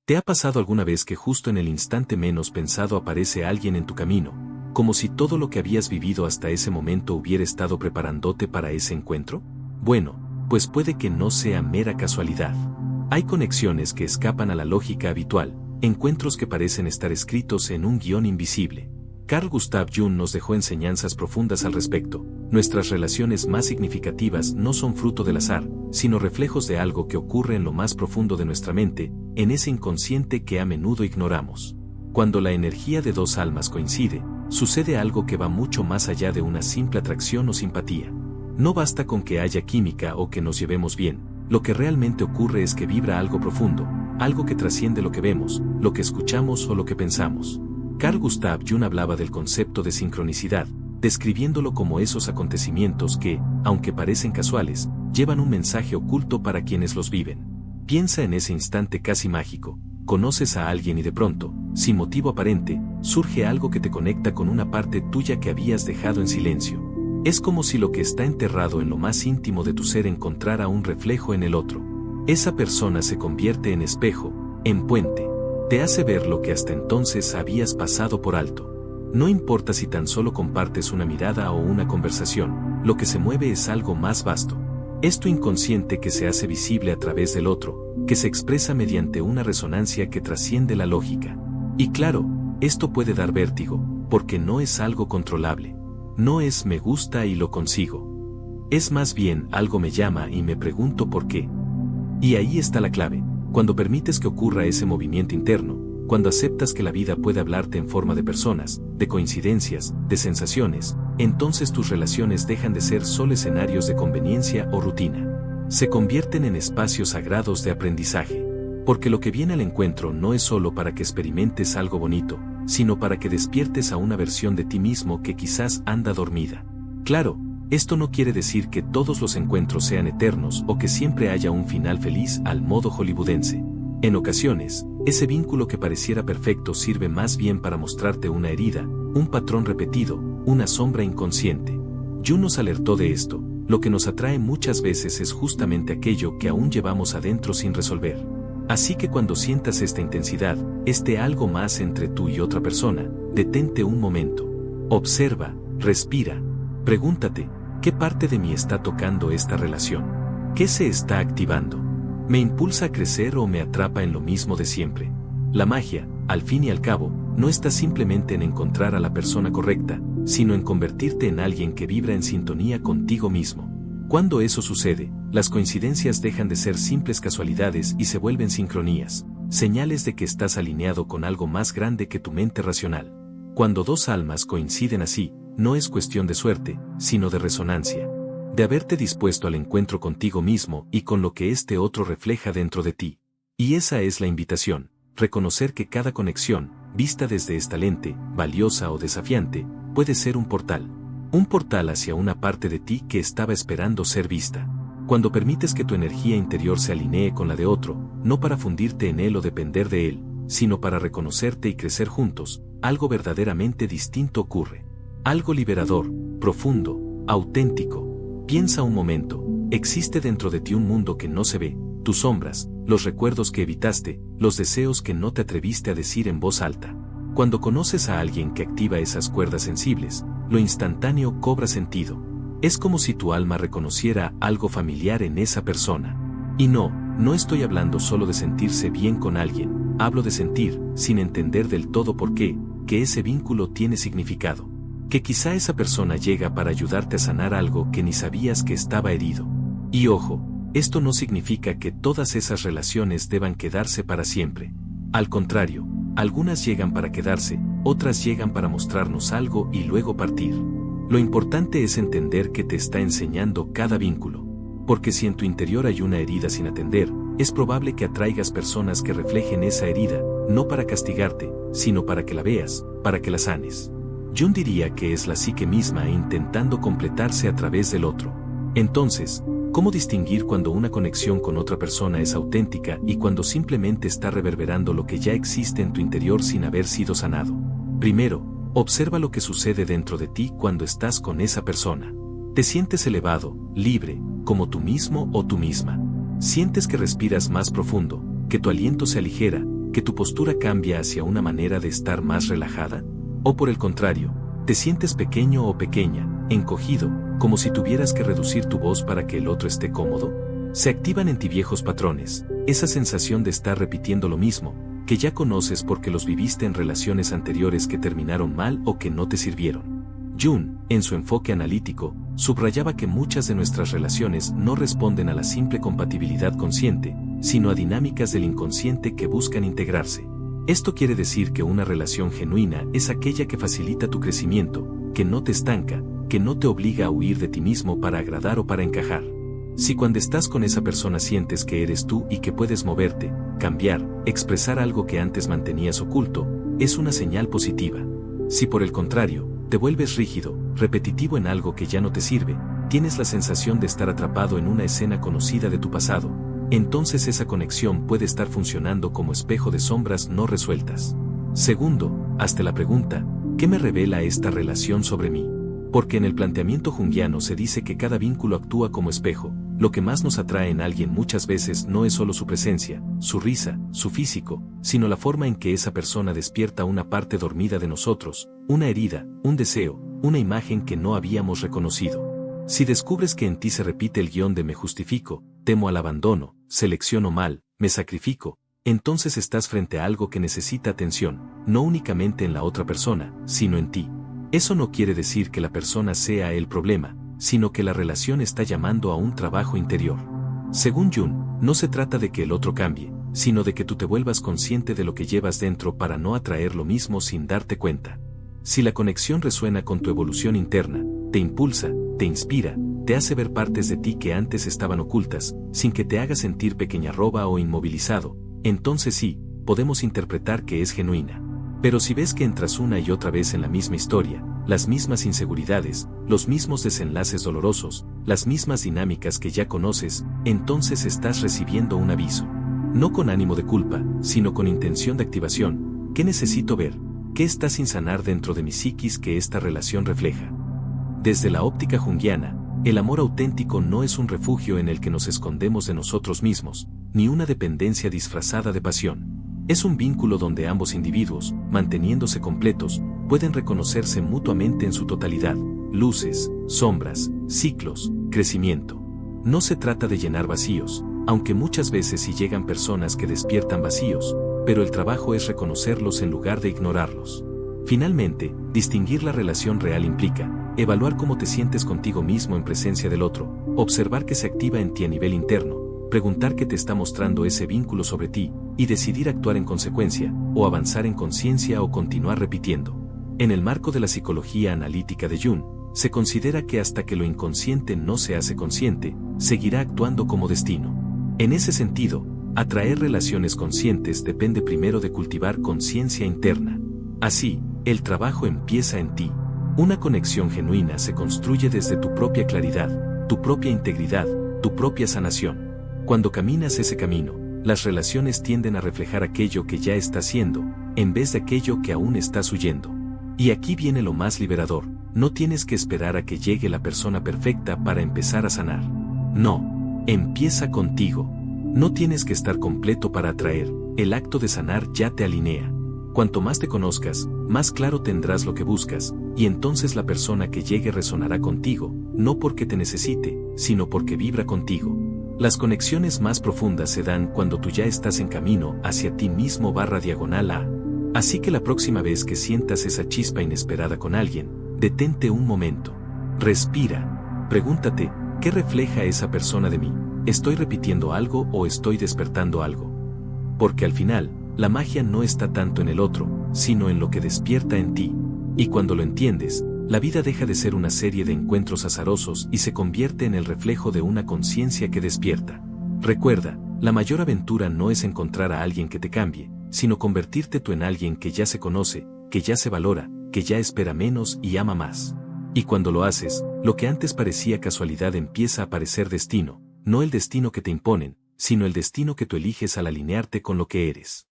¿Te ha pasado alguna vez que justo en el instante menos pensado aparece alguien en tu camino, como si todo lo que habías vivido hasta ese momento hubiera estado preparándote para ese encuentro? Bueno, pues puede que no sea mera casualidad. Hay conexiones que escapan a la lógica habitual, encuentros que parecen estar escritos en un guión invisible. Carl Gustav Jung nos dejó enseñanzas profundas al respecto. Nuestras relaciones más significativas no son fruto del azar, sino reflejos de algo que ocurre en lo más profundo de nuestra mente, en ese inconsciente que a menudo ignoramos. Cuando la energía de dos almas coincide, sucede algo que va mucho más allá de una simple atracción o simpatía. No basta con que haya química o que nos llevemos bien, lo que realmente ocurre es que vibra algo profundo, algo que trasciende lo que vemos, lo que escuchamos o lo que pensamos. Carl Gustav Jung hablaba del concepto de sincronicidad, describiéndolo como esos acontecimientos que, aunque parecen casuales, llevan un mensaje oculto para quienes los viven. Piensa en ese instante casi mágico. Conoces a alguien y de pronto, sin motivo aparente, surge algo que te conecta con una parte tuya que habías dejado en silencio. Es como si lo que está enterrado en lo más íntimo de tu ser encontrara un reflejo en el otro. Esa persona se convierte en espejo, en puente. Te hace ver lo que hasta entonces habías pasado por alto. No importa si tan solo compartes una mirada o una conversación, lo que se mueve es algo más vasto. Es tu inconsciente que se hace visible a través del otro, que se expresa mediante una resonancia que trasciende la lógica. Y claro, esto puede dar vértigo, porque no es algo controlable. No es me gusta y lo consigo. Es más bien algo me llama y me pregunto por qué. Y ahí está la clave. Cuando permites que ocurra ese movimiento interno, cuando aceptas que la vida puede hablarte en forma de personas, de coincidencias, de sensaciones, entonces tus relaciones dejan de ser solo escenarios de conveniencia o rutina. Se convierten en espacios sagrados de aprendizaje. Porque lo que viene al encuentro no es solo para que experimentes algo bonito, sino para que despiertes a una versión de ti mismo que quizás anda dormida. Claro, esto no quiere decir que todos los encuentros sean eternos o que siempre haya un final feliz al modo hollywoodense. En ocasiones, ese vínculo que pareciera perfecto sirve más bien para mostrarte una herida, un patrón repetido, una sombra inconsciente. Jung nos alertó de esto. Lo que nos atrae muchas veces es justamente aquello que aún llevamos adentro sin resolver. Así que cuando sientas esta intensidad, este algo más entre tú y otra persona, detente un momento. Observa, respira. Pregúntate, ¿qué parte de mí está tocando esta relación? ¿Qué se está activando? ¿Me impulsa a crecer o me atrapa en lo mismo de siempre? La magia, al fin y al cabo, no está simplemente en encontrar a la persona correcta, sino en convertirte en alguien que vibra en sintonía contigo mismo. Cuando eso sucede, las coincidencias dejan de ser simples casualidades y se vuelven sincronías, señales de que estás alineado con algo más grande que tu mente racional. Cuando dos almas coinciden así, no es cuestión de suerte, sino de resonancia. De haberte dispuesto al encuentro contigo mismo y con lo que este otro refleja dentro de ti. Y esa es la invitación, reconocer que cada conexión, vista desde esta lente, valiosa o desafiante, puede ser un portal. Un portal hacia una parte de ti que estaba esperando ser vista. Cuando permites que tu energía interior se alinee con la de otro, no para fundirte en él o depender de él, sino para reconocerte y crecer juntos, algo verdaderamente distinto ocurre. Algo liberador, profundo, auténtico. Piensa un momento, existe dentro de ti un mundo que no se ve, tus sombras, los recuerdos que evitaste, los deseos que no te atreviste a decir en voz alta. Cuando conoces a alguien que activa esas cuerdas sensibles, lo instantáneo cobra sentido. Es como si tu alma reconociera algo familiar en esa persona. Y no estoy hablando solo de sentirse bien con alguien, hablo de sentir, sin entender del todo por qué, que ese vínculo tiene significado. Que quizá esa persona llega para ayudarte a sanar algo que ni sabías que estaba herido. Y ojo, esto no significa que todas esas relaciones deban quedarse para siempre. Al contrario, algunas llegan para quedarse, otras llegan para mostrarnos algo y luego partir. Lo importante es entender que te está enseñando cada vínculo. Porque si en tu interior hay una herida sin atender, es probable que atraigas personas que reflejen esa herida, no para castigarte, sino para que la veas, para que la sanes. Jung diría que es la psique misma intentando completarse a través del otro. Entonces, ¿cómo distinguir cuando una conexión con otra persona es auténtica y cuando simplemente está reverberando lo que ya existe en tu interior sin haber sido sanado? Primero, observa lo que sucede dentro de ti cuando estás con esa persona. Te sientes elevado, libre, como tú mismo o tú misma. Sientes que respiras más profundo, que tu aliento se aligera, que tu postura cambia hacia una manera de estar más relajada? ¿O por el contrario, te sientes pequeño o pequeña, encogido, como si tuvieras que reducir tu voz para que el otro esté cómodo? Se activan en ti viejos patrones, esa sensación de estar repitiendo lo mismo, que ya conoces porque los viviste en relaciones anteriores que terminaron mal o que no te sirvieron. Jung, en su enfoque analítico, subrayaba que muchas de nuestras relaciones no responden a la simple compatibilidad consciente, sino a dinámicas del inconsciente que buscan integrarse. Esto quiere decir que una relación genuina es aquella que facilita tu crecimiento, que no te estanca, que no te obliga a huir de ti mismo para agradar o para encajar. Si cuando estás con esa persona sientes que eres tú y que puedes moverte, cambiar, expresar algo que antes mantenías oculto, es una señal positiva. Si por el contrario, te vuelves rígido, repetitivo en algo que ya no te sirve, tienes la sensación de estar atrapado en una escena conocida de tu pasado, entonces esa conexión puede estar funcionando como espejo de sombras no resueltas. Segundo, hazte la pregunta, ¿qué me revela esta relación sobre mí? Porque en el planteamiento junguiano se dice que cada vínculo actúa como espejo. Lo que más nos atrae en alguien muchas veces no es solo su presencia, su risa, su físico, sino la forma en que esa persona despierta una parte dormida de nosotros, una herida, un deseo, una imagen que no habíamos reconocido. Si descubres que en ti se repite el guión de me justifico, temo al abandono, selecciono mal, me sacrifico, entonces estás frente a algo que necesita atención, no únicamente en la otra persona, sino en ti. Eso no quiere decir que la persona sea el problema, sino que la relación está llamando a un trabajo interior. Según Jung, no se trata de que el otro cambie, sino de que tú te vuelvas consciente de lo que llevas dentro para no atraer lo mismo sin darte cuenta. Si la conexión resuena con tu evolución interna, te impulsa, te inspira, te hace ver partes de ti que antes estaban ocultas, sin que te haga sentir pequeña roba o inmovilizado, entonces sí, podemos interpretar que es genuina. Pero si ves que entras una y otra vez en la misma historia, las mismas inseguridades, los mismos desenlaces dolorosos, las mismas dinámicas que ya conoces, entonces estás recibiendo un aviso. No con ánimo de culpa, sino con intención de activación. ¿Qué necesito ver? ¿Qué está sin sanar dentro de mi psiquis que esta relación refleja? Desde la óptica junguiana, el amor auténtico no es un refugio en el que nos escondemos de nosotros mismos, ni una dependencia disfrazada de pasión. Es un vínculo donde ambos individuos, manteniéndose completos, pueden reconocerse mutuamente en su totalidad, luces, sombras, ciclos, crecimiento. No se trata de llenar vacíos, aunque muchas veces sí llegan personas que despiertan vacíos, pero el trabajo es reconocerlos en lugar de ignorarlos. Finalmente, distinguir la relación real implica evaluar cómo te sientes contigo mismo en presencia del otro, observar qué se activa en ti a nivel interno, preguntar qué te está mostrando ese vínculo sobre ti, y decidir actuar en consecuencia, o avanzar en conciencia o continuar repitiendo. En el marco de la psicología analítica de Jung, se considera que hasta que lo inconsciente no se hace consciente, seguirá actuando como destino. En ese sentido, atraer relaciones conscientes depende primero de cultivar conciencia interna. Así, el trabajo empieza en ti. Una conexión genuina se construye desde tu propia claridad, tu propia integridad, tu propia sanación. Cuando caminas ese camino, las relaciones tienden a reflejar aquello que ya estás siendo, en vez de aquello que aún estás huyendo. Y aquí viene lo más liberador, no tienes que esperar a que llegue la persona perfecta para empezar a sanar. No, empieza contigo. No tienes que estar completo para atraer, el acto de sanar ya te alinea. Cuanto más te conozcas, más claro tendrás lo que buscas, y entonces la persona que llegue resonará contigo, no porque te necesite, sino porque vibra contigo. Las conexiones más profundas se dan cuando tú ya estás en camino hacia ti mismo /A. Así que la próxima vez que sientas esa chispa inesperada con alguien, detente un momento. Respira. Pregúntate, ¿qué refleja esa persona de mí? ¿Estoy repitiendo algo o estoy despertando algo? Porque al final, la magia no está tanto en el otro, sino en lo que despierta en ti. Y cuando lo entiendes, la vida deja de ser una serie de encuentros azarosos y se convierte en el reflejo de una conciencia que despierta. Recuerda, la mayor aventura no es encontrar a alguien que te cambie, sino convertirte tú en alguien que ya se conoce, que ya se valora, que ya espera menos y ama más. Y cuando lo haces, lo que antes parecía casualidad empieza a parecer destino, no el destino que te imponen, sino el destino que tú eliges al alinearte con lo que eres.